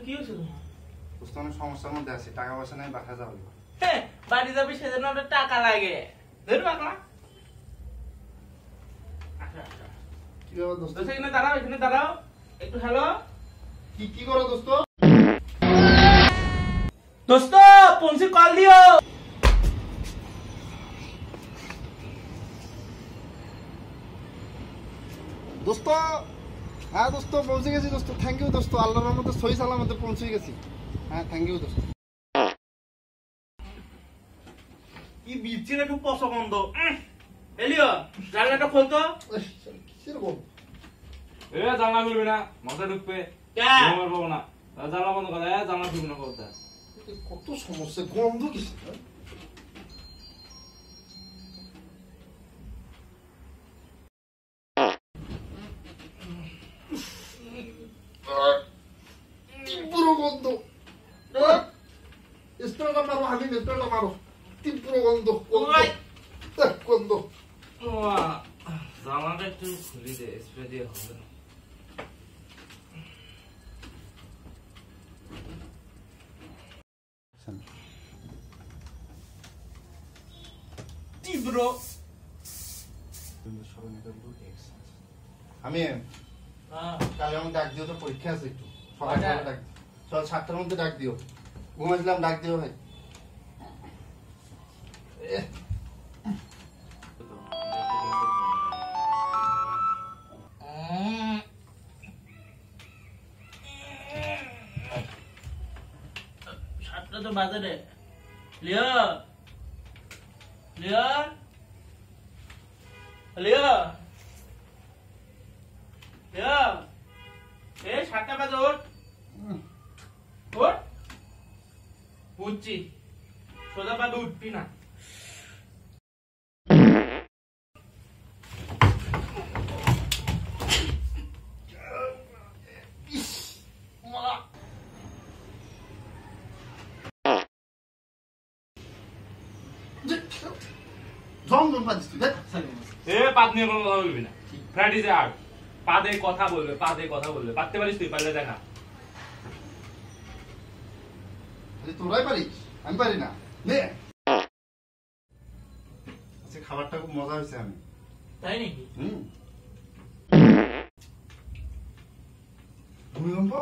কি হয়েছে তোমার? দোস্ত অনেক সমস্যার মধ্যে আছি, টাকা পয়সা নাই, বাসা যাবো। হ্যাঁ, বাড়ি যাবি সেজন্য ওটা টাকা লাগে। ধরু বাকলা। কি ব্যাপার দোস্ত? দোস্ত এখানে দাঁড়াও, এখানে দাঁড়াও। একটু হ্যালো। কি করো দোস্ত? দোস্ত পৌঁছে কল দিও। দোস্ত হ্যাঁ দোস্ত পৌঁছে গেছি দোস্ত, থ্যাংক ইউ দোস্ত, আল্লাহর রহমতে সহি সালামতে পৌঁছে গেছি। হ্যাঁ থ্যাংক ইউ দোস্ত। কি বিচ্ছির একটু পছন্দ। এলিও জানলাটা খোলতো। কিরকম? জানলা খুলবি না, মাথা ঢুকবে। পাবো না, জানলা বন্ধ করে জানলা খুলবি না বলতে। কত সমস্যা, গন্ধ কিসে? তীব্র গন্ধ। স্প্রেটা মারো, আমি স্প্রেটা মারো। তীব্র গন্ধ, গন্ধ। জানলাটা একটু খুলি দে, স্প্রে দিয়ে হবে না। তীব্র আমি কালে আমাকে ডাক দিও, তো পরীক্ষা আছে একটু সকালবেলা ডাক দিও, সকাল 7টার মধ্যে ডাক দিও। ঘুমাইছিলাম, ডাক দিও ভাই। সাতটা তো বাজে রে। লিও লিও লিও লিও, এ 7টা বাজে, ওঠ ওঠ। বুঝছি, সোজা পাবে উঠবি না। পাত নিয়ে কোনো কথা বলবি না, প্র্যাকটিসে আট। পাদে কথা বলবে, পাদে কথা বলবে। পারতে পারিস তুই? পারলে দেখা। তোরাই পারিস, আমি পারি না। খাবারটা খুব মজা হয়েছে। আমি তাই নাকি? ভূমিকম্প